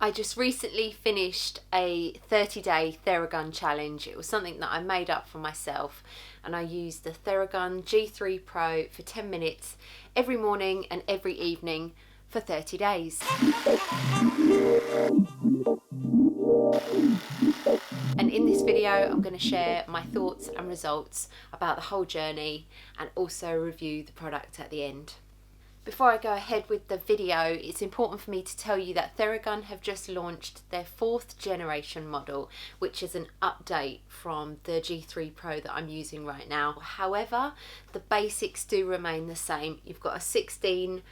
I just recently finished a 30-day Theragun challenge. It was something that I made up for myself, and I used the Theragun G3 Pro for 10 minutes every morning and every evening for 30 days. And in this video, I'm going to share my thoughts and results about the whole journey and also review the product at the end. Before I go ahead with the video, it's important for me to tell you that Theragun have just launched their 4th generation model, which is an update from the G3 Pro that I'm using right now. However, the basics do remain the same. You've got a 16mm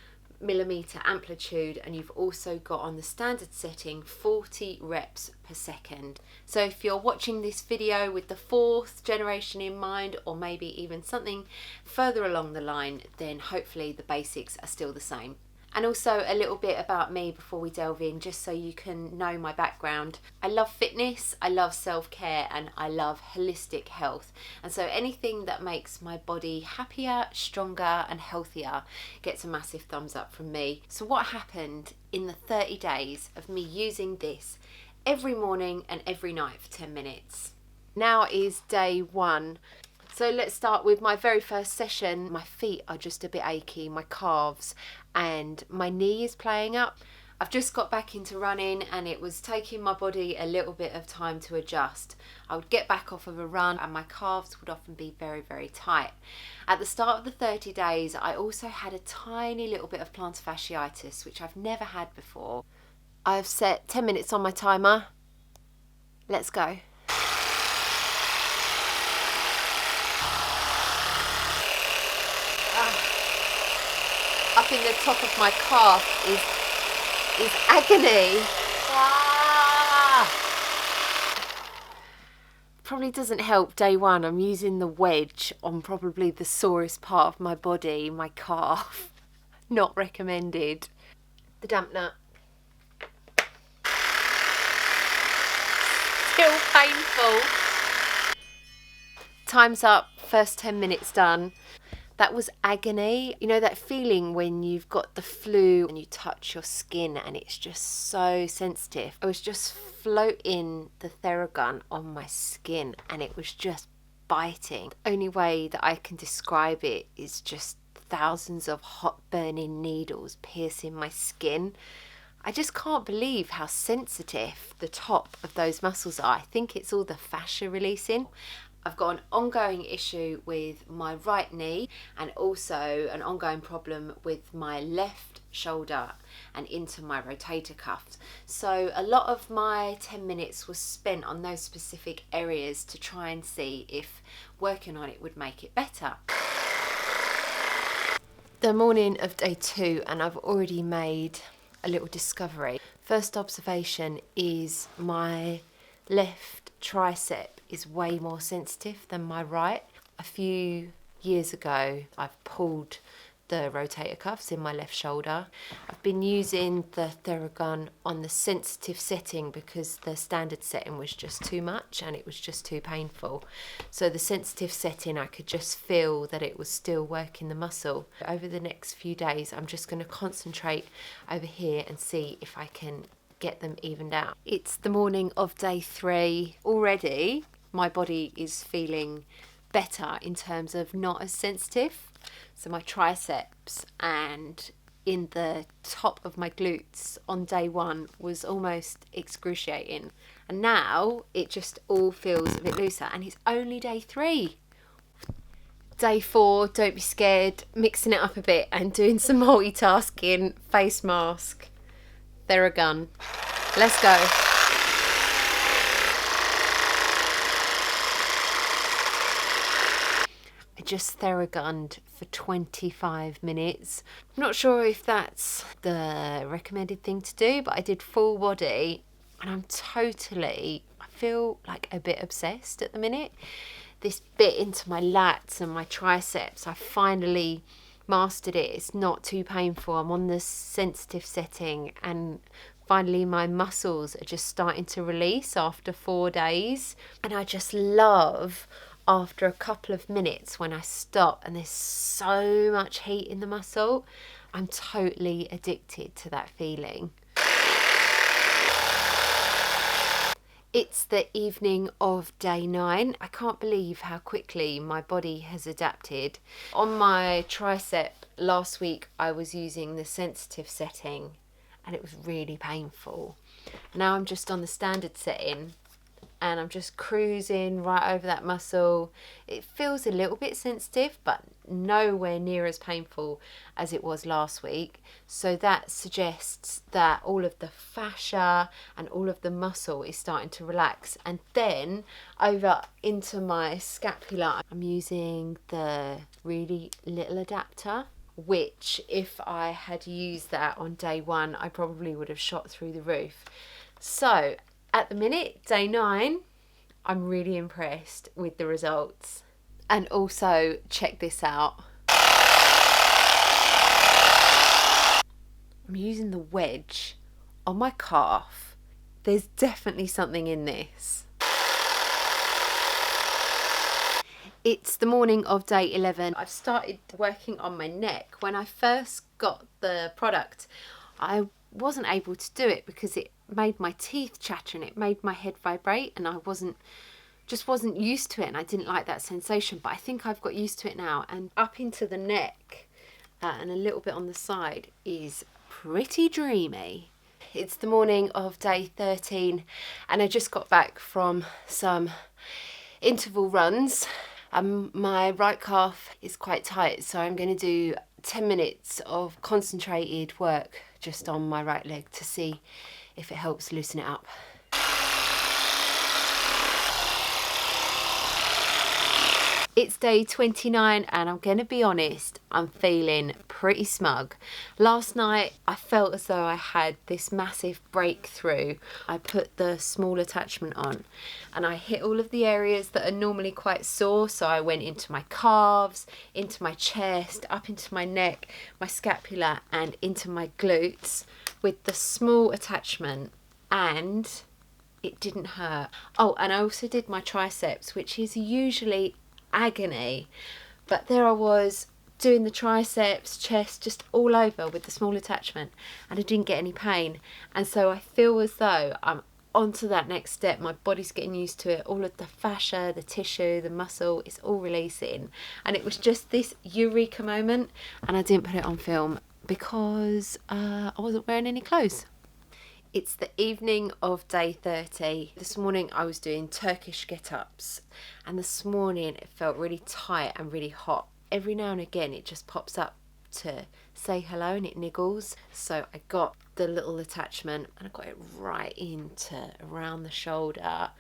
amplitude, and you've also got on the standard setting 40 reps per second. So if you're watching this video with the 4th generation in mind, or maybe even something further along the line, then hopefully the basics are still the same. And also a little bit about me before we delve in, just so you can know my background. I love fitness, I love self-care, and I love holistic health. And so anything that makes my body happier, stronger, and healthier gets a massive thumbs up from me. So what happened in the 30 days of me using this every morning and every night for 10 minutes? Now is day 1. So let's start with my very first session. My feet are just a bit achy, my calves, and my knee is playing up. I've just got back into running, and it was taking my body a little bit of time to adjust. I would get back off of a run and my calves would often be very, very tight. At the start of the 30 days, I also had a tiny little bit of plantar fasciitis, which I've never had before. I've set 10 minutes on my timer. Let's go. Up in the top of my calf is agony. Probably doesn't help day 1. I'm using the wedge on probably the sorest part of my body, my calf. Not recommended. The dampener. Still painful. Time's up. First 10 minutes done. That was agony. You know that feeling when you've got the flu and you touch your skin and it's just so sensitive? I was just floating the Theragun on my skin and it was just biting. The only way that I can describe it is just thousands of hot burning needles piercing my skin. I just can't believe how sensitive the top of those muscles are. I think it's all the fascia releasing. I've got an ongoing issue with my right knee and also an ongoing problem with my left shoulder and into my rotator cuffs. So a lot of my 10 minutes was spent on those specific areas to try and see if working on it would make it better. The morning of day 2, and I've already made a little discovery. First observation is my left tricep is way more sensitive than my right. A few years ago, I've pulled the rotator cuffs in my left shoulder. I've been using the Theragun on the sensitive setting because the standard setting was just too much and it was just too painful. So the sensitive setting, I could just feel that it was still working the muscle. Over the next few days, I'm just going to concentrate over here and see if I can get them evened out. It's the morning of day 3 already. My body is feeling better in terms of not as sensitive. So my triceps and in the top of my glutes on day 1 was almost excruciating. And now it just all feels a bit looser, and it's only day 3. Day 4, don't be scared, mixing it up a bit and doing some multitasking. Face mask, Theragun. Let's go. I just Theragunned for 25 minutes. I'm not sure if that's the recommended thing to do, but I did full body and I feel like a bit obsessed at the minute. This bit into my lats and my triceps, I finally mastered it. It's not too painful. I'm on the sensitive setting and finally my muscles are just starting to release after 4 days. And I just love after a couple of minutes when I stop and there's so much heat in the muscle. I'm totally addicted to that feeling. It's the evening of day 9. I can't believe how quickly my body has adapted. On my tricep last week, I was using the sensitive setting and it was really painful. Now I'm just on the standard setting and I'm just cruising right over that muscle. It feels a little bit sensitive, but nowhere near as painful as it was last week. So that suggests that all of the fascia and all of the muscle is starting to relax. And then over into my scapula, I'm using the really little adapter, which if I had used that on day 1, I probably would have shot through the roof. So at the minute, day 9, I'm really impressed with the results. And also, check this out. I'm using the wedge on my calf. There's definitely something in this. It's the morning of day 11. I've started working on my neck. When I first got the product, I wasn't able to do it because it made my teeth chatter and it made my head vibrate, and I wasn't used to it, and I didn't like that sensation. But I think I've got used to it now, and up into the neck and a little bit on the side is pretty dreamy. It's the morning of day 13 and I just got back from some interval runs. My right calf is quite tight, so I'm going to do 10 minutes of concentrated work just on my right leg to see if it helps loosen it up. It's day 29 and I'm going to be honest, I'm feeling pretty smug. Last night I felt as though I had this massive breakthrough. I put the small attachment on and I hit all of the areas that are normally quite sore. So I went into my calves, into my chest, up into my neck, my scapula and into my glutes with the small attachment, and it didn't hurt. Oh, and I also did my triceps, which is usually agony, but there I was doing the triceps, chest, just all over with the small attachment, and I didn't get any pain. And so I feel as though I'm onto that next step. My body's getting used to it. All of the fascia, the tissue, the muscle, it's all releasing. And it was just this eureka moment, and I didn't put it on film because I wasn't wearing any clothes. It's the evening of day 30. This morning I was doing Turkish get-ups, and this morning it felt really tight and really hot. Every now and again it just pops up to say hello and it niggles. So I got the little attachment and I got it right into around the shoulder,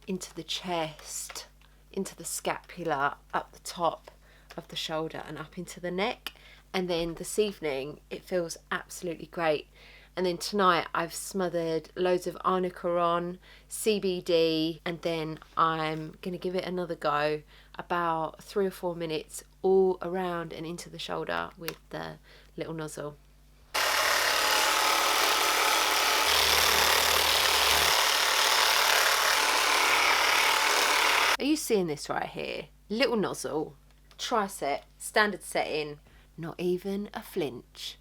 into the chest, into the scapula, up the top of the shoulder and up into the neck. And then this evening it feels absolutely great. And then tonight I've smothered loads of arnica on, CBD, and then I'm going to give it another go, about 3 or 4 minutes all around and into the shoulder with the little nozzle. Are you seeing this right here? Little nozzle, tricep, standard setting, not even a flinch.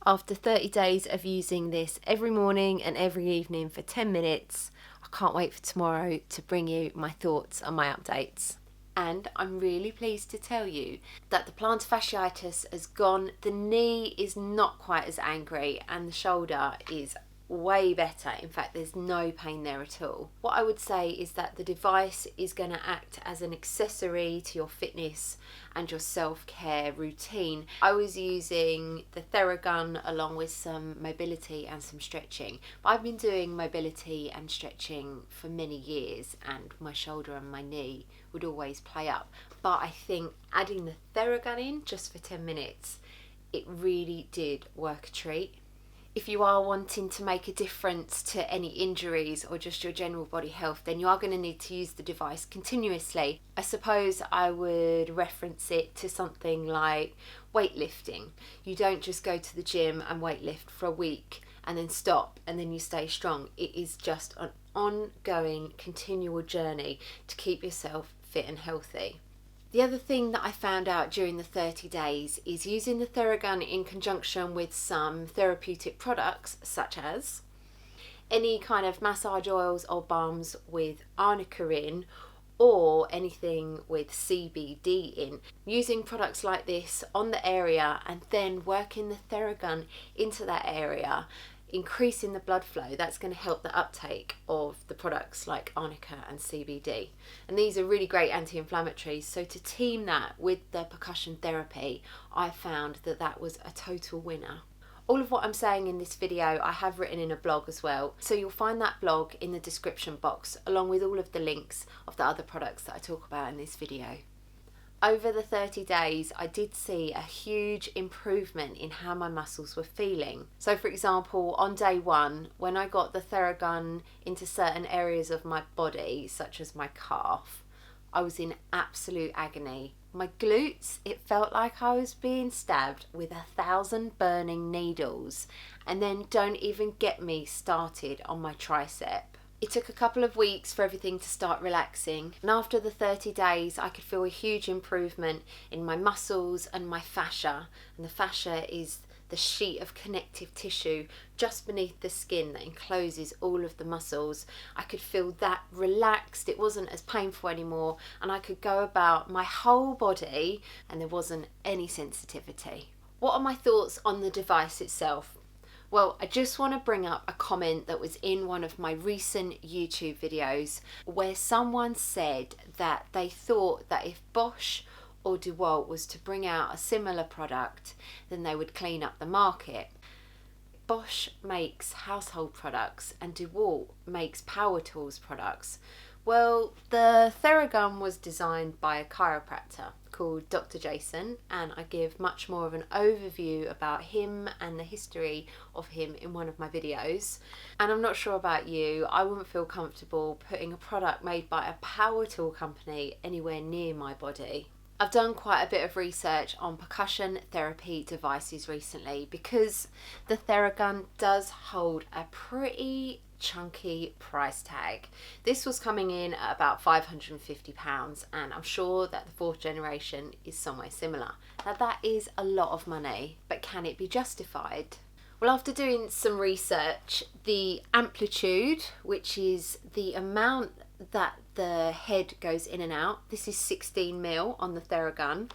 After 30 days of using this every morning and every evening for 10 minutes, I can't wait for tomorrow to bring you my thoughts and my updates. And I'm really pleased to tell you that the plantar fasciitis has gone. The knee is not quite as angry and the shoulder is way better. In fact, there's no pain there at all. What I would say is that the device is going to act as an accessory to your fitness and your self-care routine. I was using the Theragun along with some mobility and some stretching. But I've been doing mobility and stretching for many years, and my shoulder and my knee would always play up. But I think adding the Theragun in just for 10 minutes, it really did work a treat. If you are wanting to make a difference to any injuries or just your general body health, then you are going to need to use the device continuously. I suppose I would reference it to something like weightlifting. You don't just go to the gym and weightlift for a week and then stop and then you stay strong. It is just an ongoing, continual journey to keep yourself fit and healthy. The other thing that I found out during the 30 days is using the Theragun in conjunction with some therapeutic products, such as any kind of massage oils or balms with arnica in, or anything with CBD in. Using products like this on the area and then working the Theragun into that area, increasing the blood flow, that's going to help the uptake of the products like arnica and CBD. And these are really great anti-inflammatories, so to team that with the percussion therapy, I found that that was a total winner. All of what I'm saying in this video I have written in a blog as well, so you'll find that blog in the description box along with all of the links of the other products that I talk about in this video. Over the 30 days, I did see a huge improvement in how my muscles were feeling. So for example, on day 1, when I got the Theragun into certain areas of my body, such as my calf, I was in absolute agony. My glutes, it felt like I was being stabbed with 1,000 burning needles. And then don't even get me started on my tricep. It took a couple of weeks for everything to start relaxing, and after the 30 days I could feel a huge improvement in my muscles and my fascia. And the fascia is the sheet of connective tissue just beneath the skin that encloses all of the muscles. I could feel that relaxed, it wasn't as painful anymore, and I could go about my whole body and there wasn't any sensitivity. What are my thoughts on the device itself? Well, I just want to bring up a comment that was in one of my recent YouTube videos where someone said that they thought that if Bosch or DeWalt was to bring out a similar product, then they would clean up the market. Bosch makes household products and DeWalt makes power tools products. Well, the Theragun was designed by a chiropractor called Dr. Jason, and I give much more of an overview about him and the history of him in one of my videos. And I'm not sure about you, I wouldn't feel comfortable putting a product made by a power tool company anywhere near my body. I've done quite a bit of research on percussion therapy devices recently because the Theragun does hold a pretty chunky price tag. This was coming in at about £550, and I'm sure that the 4th generation is somewhere similar. Now that is a lot of money, but can it be justified? Well, after doing some research, the amplitude, which is the amount that the head goes in and out, this is 16mm on the Theragun,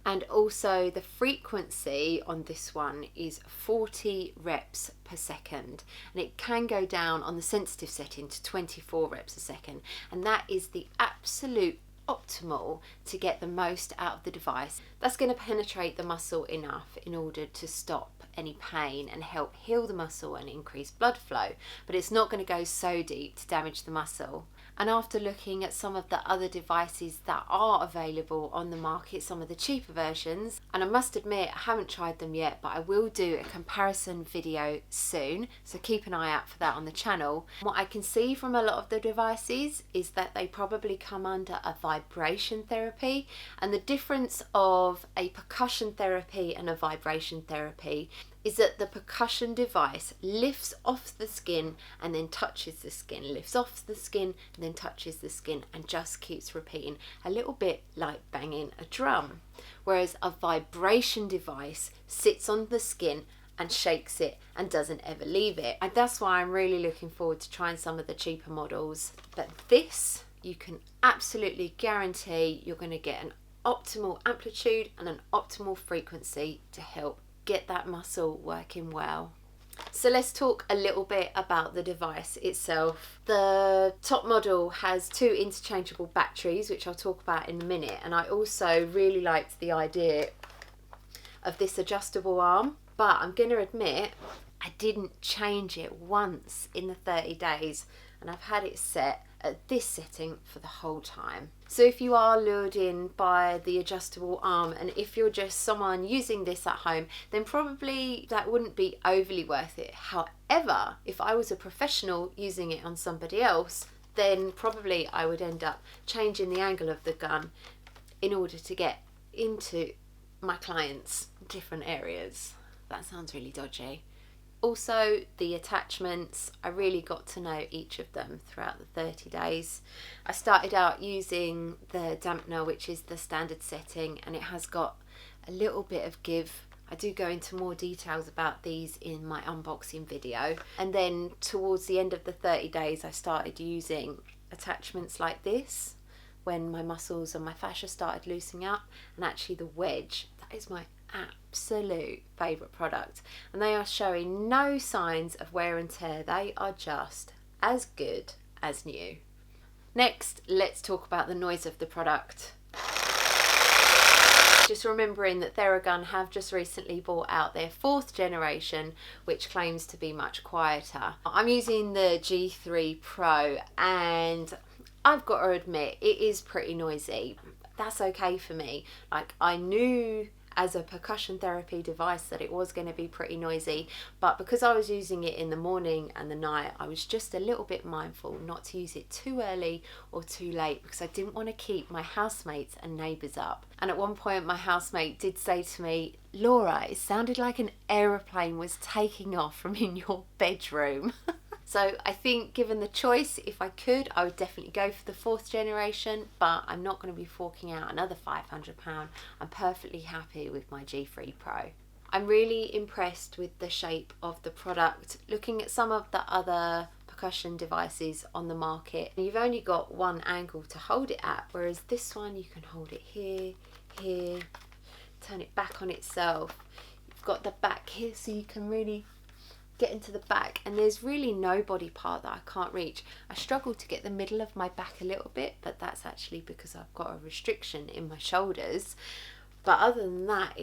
and also the frequency on this one is 40 reps per second, and it can go down on the sensitive setting to 24 reps a second, and that is the absolute optimal to get the most out of the device. That's going to penetrate the muscle enough in order to stop any pain and help heal the muscle and increase blood flow, but it's not going to go so deep to damage the muscle. And after looking at some of the other devices that are available on the market, some of the cheaper versions, and I must admit I haven't tried them yet, but I will do a comparison video soon, so keep an eye out for that on the channel. What I can see from a lot of the devices is that they probably come under a vibration therapy, and the difference of a percussion therapy and a vibration therapy is that the percussion device lifts off the skin and then touches the skin, lifts off the skin and then touches the skin, and just keeps repeating, a little bit like banging a drum. Whereas a vibration device sits on the skin and shakes it and doesn't ever leave it. And that's why I'm really looking forward to trying some of the cheaper models. But this, you can absolutely guarantee you're going to get an optimal amplitude and an optimal frequency to help get that muscle working well. So let's talk a little bit about the device itself. The top model has 2 interchangeable batteries, which I'll talk about in a minute, and I also really liked the idea of this adjustable arm, but I'm going to admit I didn't change it once in the 30 days, and I've had it set at this setting for the whole time. So if you are lured in by the adjustable arm, and if you're just someone using this at home, then probably that wouldn't be overly worth it. However, if I was a professional using it on somebody else, then probably I would end up changing the angle of the gun in order to get into my clients' different areas. That sounds really dodgy. Also, the attachments, I really got to know each of them throughout the 30 days. I started out using the dampener, which is the standard setting, and it has got a little bit of give. I do go into more details about these in my unboxing video. And then towards the end of the 30 days, I started using attachments like this when my muscles and my fascia started loosening up. And actually the wedge, that is my absolute favourite product, and they are showing no signs of wear and tear. They are just as good as new. Next, let's talk about the noise of the product. Just remembering that Theragun have just recently brought out their 4th generation, which claims to be much quieter. I'm using the G3 Pro, and I've got to admit it is pretty noisy. That's okay for me. Like, I knew as a percussion therapy device that it was going to be pretty noisy, but because I was using it in the morning and the night, I was just a little bit mindful not to use it too early or too late, because I didn't want to keep my housemates and neighbours up. And at one point my housemate did say to me, "Laura, it sounded like an aeroplane was taking off from in your bedroom." So I think, given the choice, if I could, I would definitely go for the 4th generation, but I'm not going to be forking out another £500. I'm perfectly happy with my G3 Pro. I'm really impressed with the shape of the product. Looking at some of the other percussion devices on the market, you've only got one angle to hold it at, whereas this one you can hold it here, here, turn it back on itself. You've got the back here so you can really get into the back, and there's really no body part that I can't reach. I struggle to get the middle of my back a little bit, but that's actually because I've got a restriction in my shoulders. But other than that,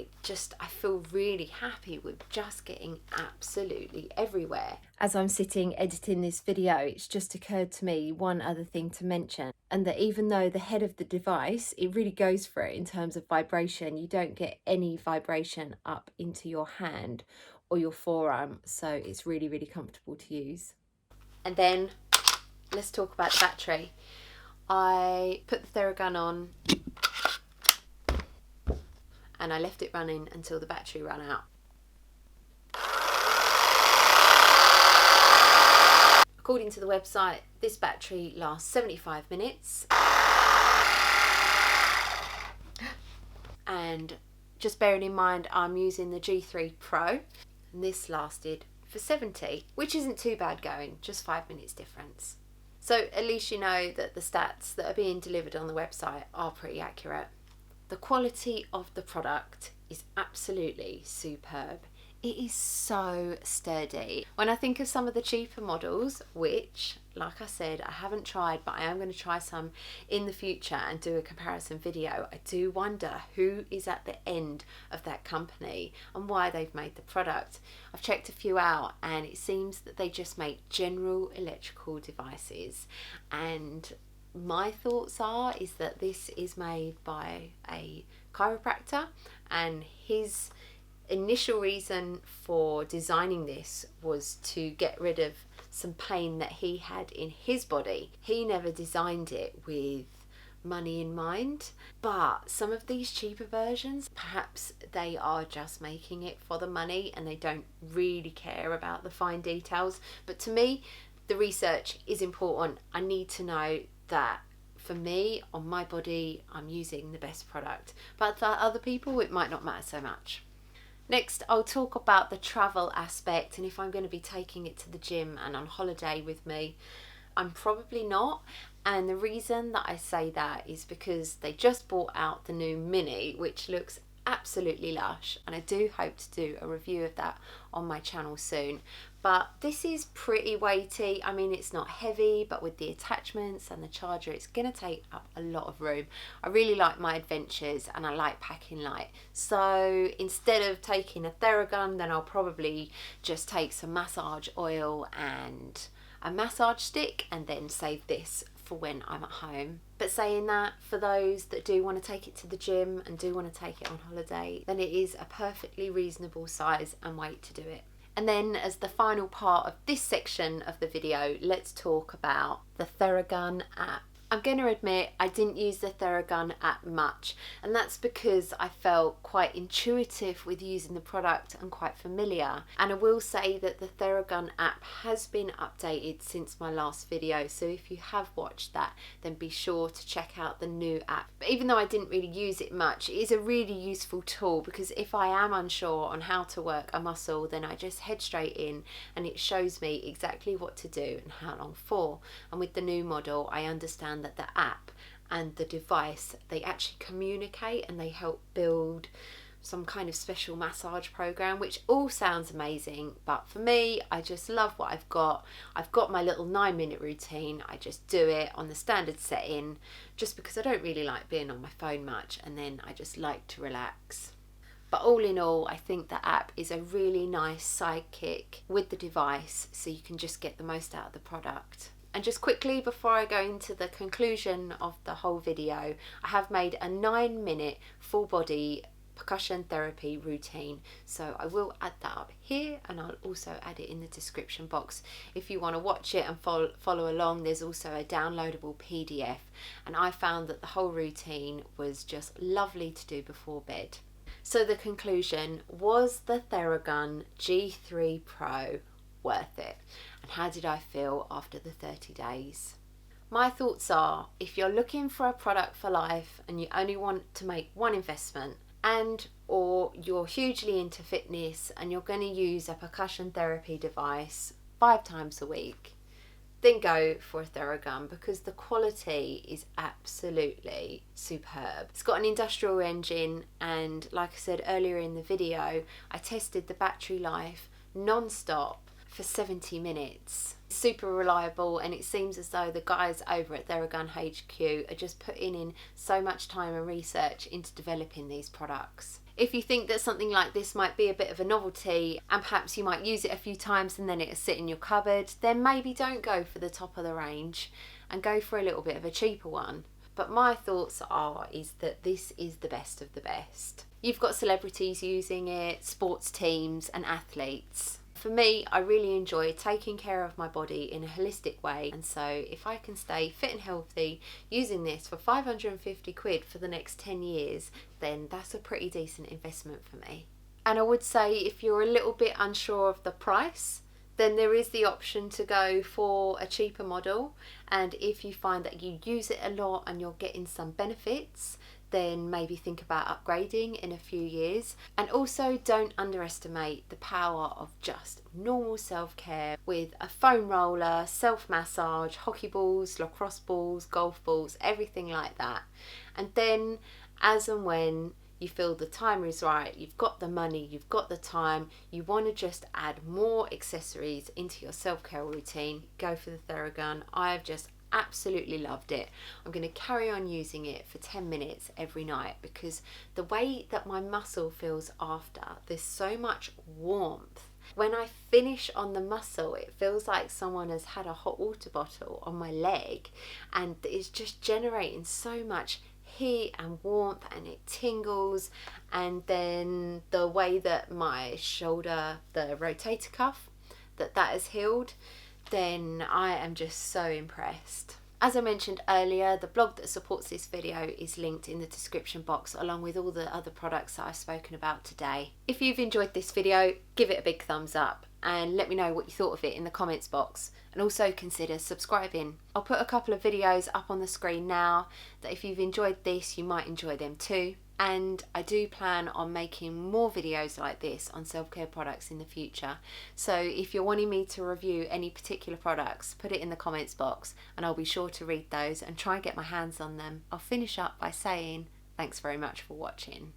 I feel really happy with just getting absolutely everywhere. As I'm sitting editing this video, it's just occurred to me one other thing to mention, and that even though the head of the device, it really goes for it in terms of vibration, you don't get any vibration up into your hand or your forearm, so it's really, really comfortable to use. And then let's talk about the battery. I put the Theragun on and I left it running until the battery ran out. According to the website, this battery lasts 75 minutes. And just bearing in mind, I'm using the G3 Pro, and this lasted for 70, which isn't too bad going, just 5 minutes difference. So at least you know that the stats that are being delivered on the website are pretty accurate. The quality of the product is absolutely superb. It is so sturdy. When I think of some of the cheaper models, which, like I said, I haven't tried, but I am going to try some in the future and do a comparison video, I do wonder who is at the end of that company and why they've made the product. I've checked a few out, and it seems that they just make general electrical devices, and my thoughts is that this is made by a chiropractor, and his initial reason for designing this was to get rid of some pain that he had in his body. He never designed it with money in mind, but some of these cheaper versions, perhaps they are just making it for the money and they don't really care about the fine details. But to me, the research is important. I need to know that for me, on my body, I'm using the best product, but for other people it might not matter so much. Next, I'll talk about the travel aspect, and if I'm going to be taking it to the gym and on holiday with me. I'm probably not, and the reason that I say that is because they just brought out the new Mini, which looks absolutely lush, and I do hope to do a review of that on my channel soon. But this is pretty weighty. I mean, it's not heavy, but with the attachments and the charger, it's gonna take up a lot of room. I really like my adventures and I like packing light. So instead of taking a Theragun, then I'll probably just take some massage oil and a massage stick, and then save this for when I'm at home. But saying that, for those that do want to take it to the gym and do want to take it on holiday, then it is a perfectly reasonable size and weight to do it. And then, as the final part of this section of the video, let's talk about the Theragun app. I'm going to admit I didn't use the Theragun app much, and that's because I felt quite intuitive with using the product and quite familiar. And I will say that the Theragun app has been updated since my last video, so if you have watched that, then be sure to check out the new app. But even though I didn't really use it much, it is a really useful tool, because if I am unsure on how to work a muscle, then I just head straight in and it shows me exactly what to do and how long for. And with the new model, I understand that the app and the device, they actually communicate and they help build some kind of special massage program, which all sounds amazing. But for me, I just love what I've got. I've got my little 9-minute routine. I just do it on the standard setting, just because I don't really like being on my phone much, and then I just like to relax. But all in all, I think the app is a really nice sidekick with the device, so you can just get the most out of the product. And just quickly, before I go into the conclusion of the whole video, I have made a 9-minute full body percussion therapy routine. So I will add that up here, and I'll also add it in the description box. If you want to watch it and follow along, there's also a downloadable PDF. And I found that the whole routine was just lovely to do before bed. So the conclusion, was the Theragun G3 Pro worth it? And how did I feel after the 30 days? My thoughts are, if you're looking for a product for life and you only want to make one investment, and or you're hugely into fitness and you're going to use a percussion therapy device 5 times a week, then go for a Theragun, because the quality is absolutely superb. It's got an industrial engine, and like I said earlier in the video, I tested the battery life non-stop for 70 minutes. It's super reliable, and it seems as though the guys over at Theragun HQ are just putting in so much time and research into developing these products. If you think that something like this might be a bit of a novelty, and perhaps you might use it a few times and then it'll sit in your cupboard, then maybe don't go for the top of the range and go for a little bit of a cheaper one. But my thoughts is that this is the best of the best. You've got celebrities using it, sports teams and athletes. For me, I really enjoy taking care of my body in a holistic way, and so if I can stay fit and healthy using this for 550 quid for the next 10 years, then that's a pretty decent investment for me. And I would say, if you're a little bit unsure of the price, then there is the option to go for a cheaper model, and if you find that you use it a lot and you're getting some benefits, then maybe think about upgrading in a few years. And also, don't underestimate the power of just normal self-care with a foam roller, self-massage, hockey balls, lacrosse balls, golf balls, everything like that. And then, as and when you feel the time is right, you've got the money, you've got the time, you want to just add more accessories into your self-care routine, go for the Theragun. I've just absolutely loved it. I'm going to carry on using it for 10 minutes every night, because the way that my muscle feels after, there's so much warmth. When I finish on the muscle, it feels like someone has had a hot water bottle on my leg, and it's just generating so much heat and warmth, and it tingles. And then the way that my shoulder, the rotator cuff, that has healed, then I am just so impressed. As I mentioned earlier, the blog that supports this video is linked in the description box, along with all the other products that I've spoken about today. If you've enjoyed this video, give it a big thumbs up and let me know what you thought of it in the comments box, and also consider subscribing. I'll put a couple of videos up on the screen now that if you've enjoyed this, you might enjoy them too. And I do plan on making more videos like this on self-care products in the future. So if you're wanting me to review any particular products, put it in the comments box and I'll be sure to read those and try and get my hands on them. I'll finish up by saying thanks very much for watching.